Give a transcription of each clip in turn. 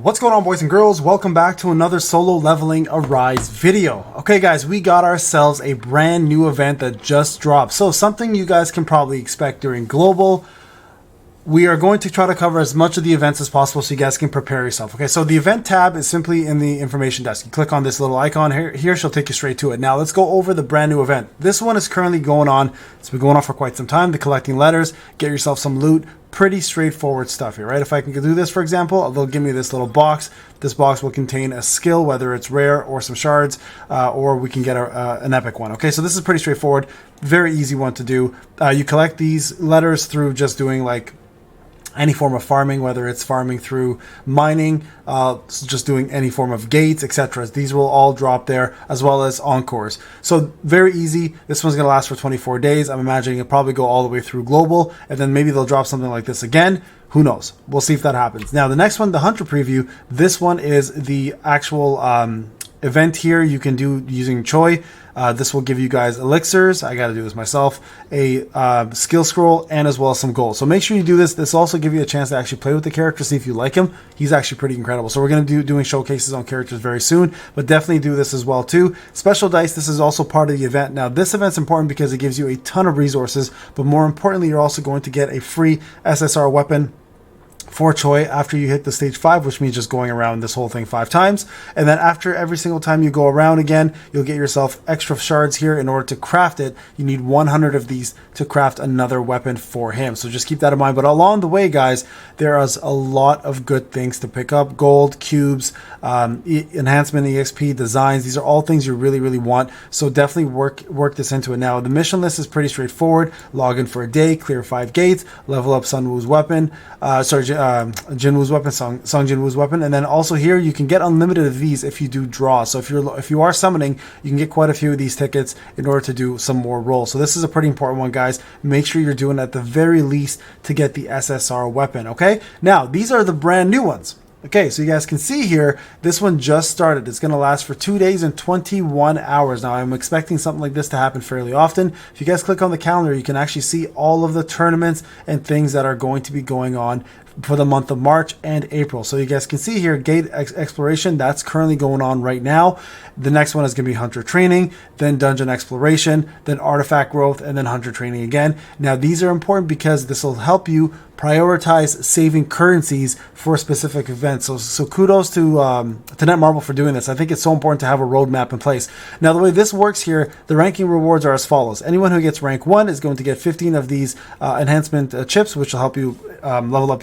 What's going on, boys and girls? Welcome back to another solo leveling Arise video. Okay guys, we got ourselves a brand new event that just dropped. So something you guys can probably expect during Global. We are going to try to cover as much of the events as possible so you guys can prepare yourself. Okay, so the event tab is simply in the information desk. You click on this little icon here, she'll take you straight to it. Now let's go over the brand new event. This one is currently going on. It's been going on for quite some time. The collecting letters, get yourself some loot. Pretty straightforward stuff here, right? If I can do this, for example, they'll give me this little box. This box will contain a skill, whether it's rare or some shards, or we can get an epic one. Okay, so this is pretty straightforward. Very easy one to do. You collect these letters through just doing like any form of farming, whether it's farming through mining, just doing any form of gates, etc. These will all drop there, as well as encores. So very easy. This one's going to last for 24 days. I'm imagining it'll probably go all the way through Global, and then maybe they'll drop something like this again. Who knows? We'll see if that happens. Now, the next one, the Hunter Preview, this one is the actual event here you can do using Choi. This will give you guys elixirs. I got to do this myself. A skill scroll and as well as some gold. So make sure you do this. This will also give you a chance to actually play with the character, see if you like him. He's actually pretty incredible. So we're going to be doing showcases on characters very soon, but definitely do this as well too. Special dice, this is also part of the event. Now this event's important because it gives you a ton of resources, but more importantly, you're also going to get a free SSR weapon for Choi after you hit the stage 5, which means just going around this whole thing 5 times. And then after every single time you go around again, you'll get yourself extra shards here. In order to craft it, you need 100 of these to craft another weapon for him. So just keep that in mind. But along the way, guys, there is a lot of good things to pick up. Gold, cubes, enhancement, EXP, designs. These are all things you really want. So definitely work this into it. Now, the mission list is pretty straightforward. Log in for a day, clear 5 gates, level up Sunwoo's weapon. Jinwoo's weapon, Song Jinwoo's weapon, and then also here you can get unlimited of these if you do draw. So if you are summoning, you can get quite a few of these tickets in order to do some more rolls. So this is a pretty important one, guys. Make sure you're doing at the very least to get the SSR weapon. Okay, now these are the brand new ones. Okay, so you guys can see here, this one just started. It's going to last for 2 days and 21 hours. Now, I'm expecting something like this to happen fairly often. If you guys click on the calendar, you can actually see all of the tournaments and things that are going to be going on for the month of March and April. So you guys can see here, gate exploration, that's currently going on right now. The next one is going to be hunter training, then dungeon exploration, then artifact growth, and then hunter training again. Now, these are important because this will help you prioritize saving currencies for specific events. So kudos to Netmarble for doing this. I think it's so important to have a roadmap in place. Now, the way this works here, the ranking rewards are as follows. Anyone who gets rank 1 is going to get 15 of these enhancement chips, which will help you level up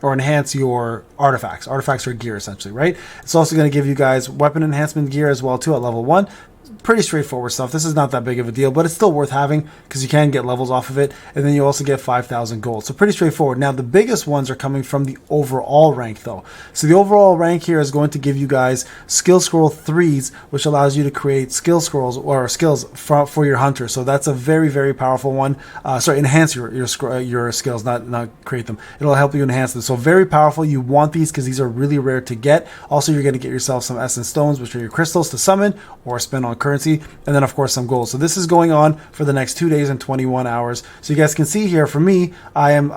or enhance your artifacts. Artifacts are gear, essentially, right? It's also going to give you guys weapon enhancement gear as well, too, at level 1. Pretty straightforward stuff. This is not that big of a deal, but it's still worth having because you can get levels off of it. And then you also get 5,000 gold. So pretty straightforward. Now, the biggest ones are coming from the overall rank, though. So the overall rank here is going to give you guys skill scroll 3s, which allows you to create skill scrolls or skills for your hunter. So that's a very powerful one. Enhance your skills, not create them. It'll help you enhance them. So very powerful. You want these because these are really rare to get. Also, you're going to get yourself some essence stones, which are your crystals to summon or spend on currency, and then of course some gold. So this is going on for the next 2 days and 21 hours. So you guys can see here, for me, I am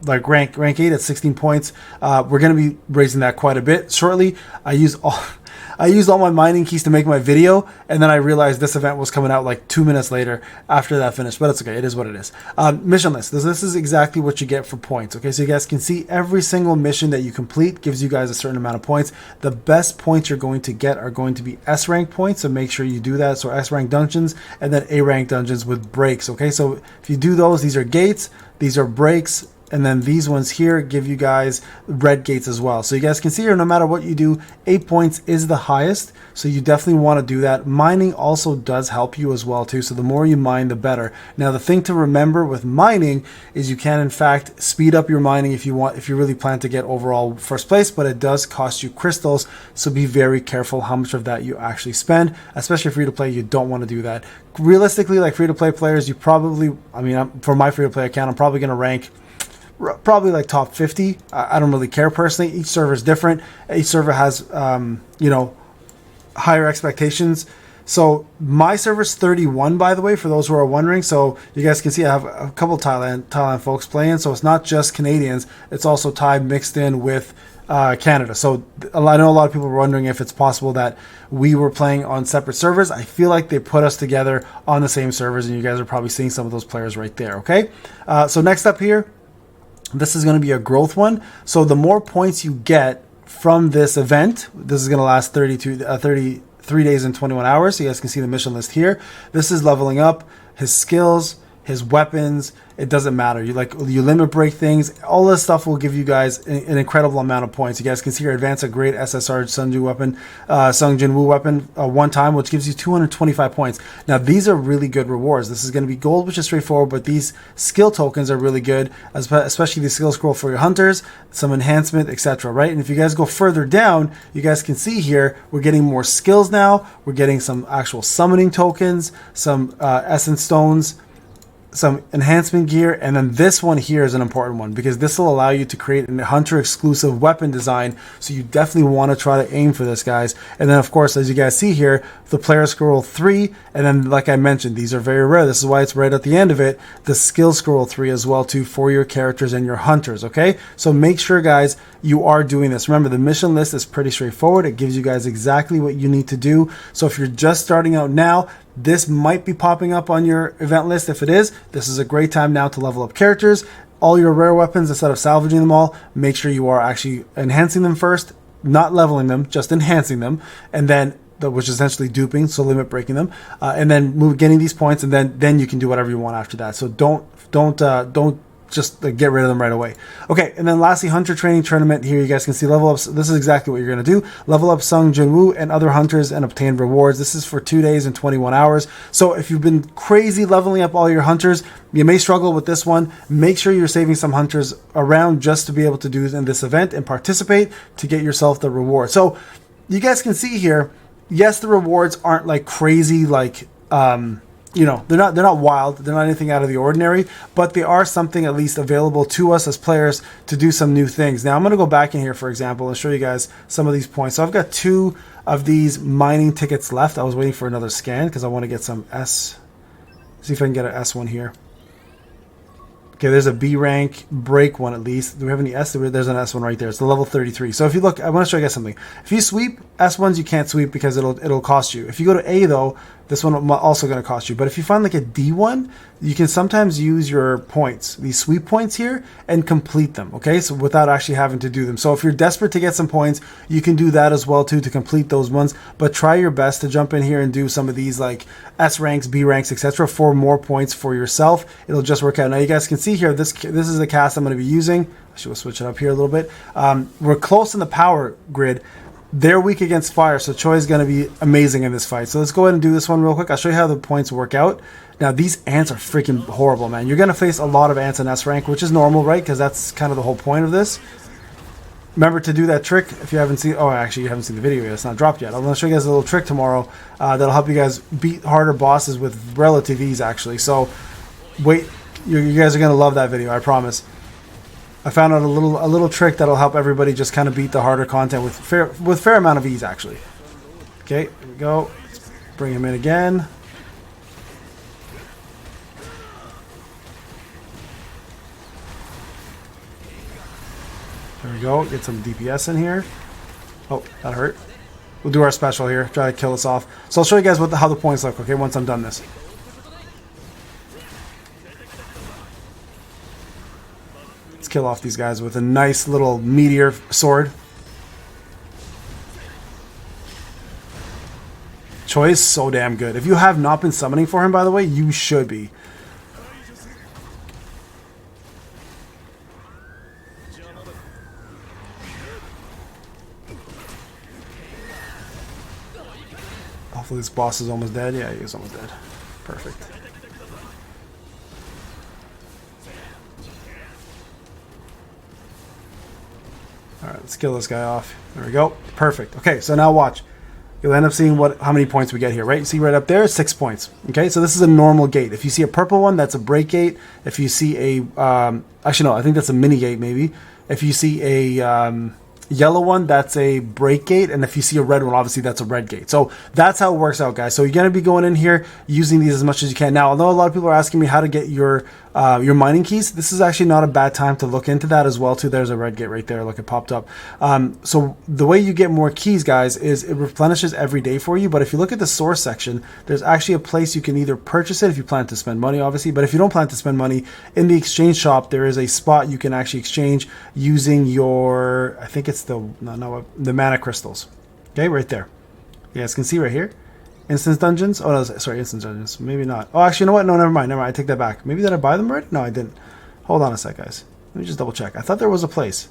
like rank 8 at 16 points. We're going to be raising that quite a bit shortly. I used all my mining keys to make my video, and then I realized this event was coming out like 2 minutes later after that finished, but it's okay. It is what it is. Mission list. This is exactly what you get for points. Okay, so you guys can see every single mission that you complete gives you guys a certain amount of points. The best points you're going to get are going to be S rank points, so make sure you do that. So S rank dungeons and then A rank dungeons with breaks. Okay, so if you do those, these are gates, these are breaks, and then these ones here give you guys red gates as well. So you guys can see here, no matter what you do, 8 points is the highest. So you definitely want to do that. Mining also does help you as well too. So the more you mine, the better. Now, the thing to remember with mining is you can in fact speed up your mining if you really plan to get overall first place, but it does cost you crystals. So be very careful how much of that you actually spend, especially free to play. You don't want to do that. Realistically, like free to play players, you probably, for my free to play account, I'm probably going to rank probably like top 50. I don't really care personally. Each server is different. Each server has, higher expectations. So my server's 31, by the way, for those who are wondering. So you guys can see I have a couple Thailand folks playing. So it's not just Canadians. It's also Thai mixed in with Canada. So I know a lot of people were wondering if it's possible that we were playing on separate servers. I feel like they put us together on the same servers, and you guys are probably seeing some of those players right there. Okay, so next up here, this is going to be a growth one. So the more points you get from this event, this is going to last 33 days and 21 hours. So you guys can see the mission list here. This is leveling up his skills, his weapons. It doesn't matter. You limit break things. All this stuff will give you guys an incredible amount of points. You guys can see here, advance a great SSR Sung Jinwoo weapon one time, which gives you 225 points. Now these are really good rewards. This is going to be gold, which is straightforward, but these skill tokens are really good, especially the skill scroll for your hunters, some enhancement, etc. Right? And if you guys go further down, you guys can see here we're getting more skills now. We're getting some actual summoning tokens, some essence stones, some enhancement gear, and then this one here is an important one because this will allow you to create a hunter exclusive weapon design, so you definitely want to try to aim for this, guys. And then of course, as you guys see here, the player scroll 3, and then like I mentioned, these are very rare. This is why it's right at the end of it, the skill scroll 3 as well too, for your characters and your hunters. Okay, so make sure guys you are doing this. Remember, the mission list is pretty straightforward. It gives you guys exactly what you need to do. So if you're just starting out now, this might be popping up on your event list. If it is, this is a great time now to level up characters. All your rare weapons, instead of salvaging them all, make sure you are actually enhancing them first, not leveling them, just enhancing them, and then which is essentially duping, so limit breaking them, and then getting these points, and then you can do whatever you want after that. So don't just get rid of them right away. Okay, and then lastly, Hunter Training Tournament. Here you guys can see level ups. This is exactly what you're going to do. Level up Sung Jinwoo and other hunters and obtain rewards. This is for 2 days and 21 hours. So if you've been crazy leveling up all your hunters, you may struggle with this one. Make sure you're saving some hunters around just to be able to do in this event and participate to get yourself the reward. So you guys can see here, yes, the rewards aren't like crazy, like you know, they're not wild, they're not anything out of the ordinary, but they are something at least available to us as players to do some new things. Now I'm going to go back in here, for example, and show you guys some of these points. So I've got 2 of these mining tickets left. I was waiting for another scan because I want to get some S. See if I can get an S one here. Okay, there's a B rank break one at least. Do we have any S? There's an S one right there. It's the level 33. So if you look, I want to show you guys something. If you sweep S1s, you can't sweep because it'll cost you. If you go to A though, this one also going to cost you. But if you find like a D1, you can sometimes use your points, these sweep points here, and complete them. Okay, so without actually having to do them. So if you're desperate to get some points, you can do that as well too to complete those ones. But try your best to jump in here and do some of these like S ranks, B ranks, etc. for more points for yourself. It'll just work out. Now you guys can see here, this is the cast I'm going to be using. I should switch it up here a little bit. We're close in the power grid. They're weak against fire, so Choi is going to be amazing in this fight. So let's go ahead and do this one real quick. I'll show you how the points work out. Now, these ants are freaking horrible, man. You're going to face a lot of ants in S rank, which is normal, right? Because that's kind of the whole point of this. Remember to do that trick if you haven't seen... Oh, actually, you haven't seen the video yet. It's not dropped yet. I'm going to show you guys a little trick tomorrow that'll help you guys beat harder bosses with relative ease, actually. So, wait. You guys are going to love that video, I promise. I found out a little trick that'll help everybody just kind of beat the harder content with fair amount of ease, actually. Okay, here we go. Let's bring him in again. There we go. Get some DPS in here. Oh, that hurt. We'll do our special here. Try to kill us off. So I'll show you guys how the points look, okay, once I'm done this. Let's kill off these guys with a nice little meteor sword. Choi is so damn good. If you have not been summoning for him, by the way, you should be. Hopefully this boss is almost dead. Yeah, he is almost dead. Perfect. Alright, let's kill this guy off. There we go. Perfect. Okay, so now watch. You'll end up seeing how many points we get here, right? You see right up there, 6 points. Okay, so this is a normal gate. If you see a purple one, that's a break gate. If you see a... actually, no, I think that's a mini gate, maybe. If you see a yellow one, that's a break gate. And if you see a red one, obviously that's a red gate. So that's how it works out, guys. So you're going to be going in here using these as much as you can. Now, although a lot of people are asking me how to get your your mining keys, this is actually not a bad time to look into that as well too. There's a red gate right there. Look, it popped up. So the way you get more keys, guys, is it replenishes every day for you. But if you look at the source section, there's actually a place you can either purchase it if you plan to spend money, obviously. But if you don't plan to spend money, in the exchange shop, there is a spot you can actually exchange using your, I think it's the mana crystals. Okay, right there. You guys can see right here. Instance dungeons? Oh, no, sorry, instance dungeons. Maybe not. Oh, actually, you know what? No, never mind. Never mind. I take that back. Maybe did I buy them already? No, I didn't. Hold on a sec, guys. Let me just double check. I thought there was a place.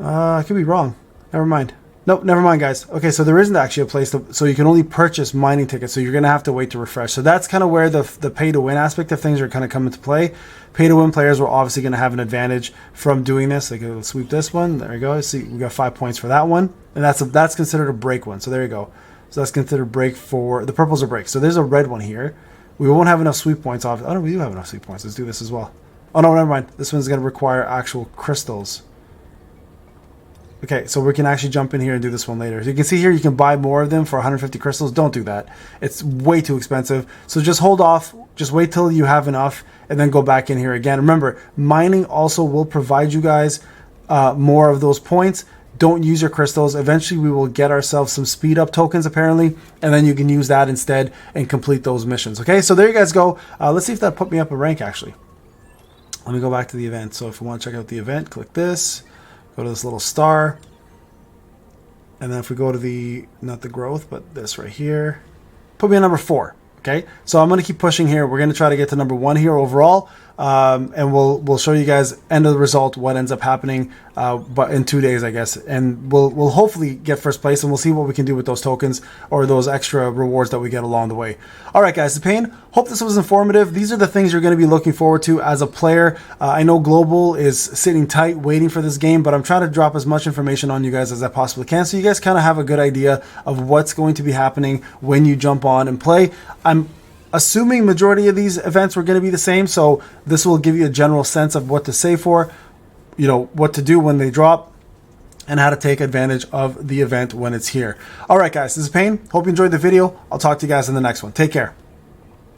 I could be wrong. Never mind. Nope, never mind, guys. Okay, so there isn't actually a place so you can only purchase mining tickets, so you're going to have to wait to refresh. So that's kind of where the pay-to-win aspect of things are kind of come into play. Pay-to-win players are obviously going to have an advantage from doing this. Like, let's sweep this one. There we go. See, we got 5 points for that one. And that's considered a break one. So there you go. So that's considered break for... The purple's a break. So there's a red one here. We won't have enough sweep points off. Oh, no, we do have enough sweep points. Let's do this as well. Oh, no, never mind. This one's going to require actual crystals. Okay, so we can actually jump in here and do this one later. So you can see here, you can buy more of them for 150 crystals. Don't do that. It's way too expensive. So just hold off. Just wait till you have enough and then go back in here again. Remember, mining also will provide you guys more of those points. Don't use your crystals. Eventually, we will get ourselves some speed up tokens, apparently, and then you can use that instead and complete those missions. Okay, so there you guys go. Let's see if that put me up a rank, actually. Let me go back to the event. So if you want to check out the event, click this. Go to this little star. And then if we go to the, not the growth, but this right here, put me at number 4. Okay, so I'm going to keep pushing here. We're going to try to get to number 1 here overall. And we'll show you guys end of the result, what ends up happening, but in 2 days, I guess. And we'll hopefully get first place, and we'll see what we can do with those tokens or those extra rewards that we get along the way. All right, guys, the Payne. Hope this was informative. These are the things you're going to be looking forward to as a player. I know Global is sitting tight, waiting for this game, but I'm trying to drop as much information on you guys as I possibly can, so you guys kind of have a good idea of what's going to be happening when you jump on and play. I'm assuming majority of these events were going to be the same, so this will give you a general sense of what to save for, you know, what to do when they drop, and how to take advantage of the event when it's here. All right, guys, this is Payne. Hope you enjoyed the video. I'll talk to you guys in the next one. Take care.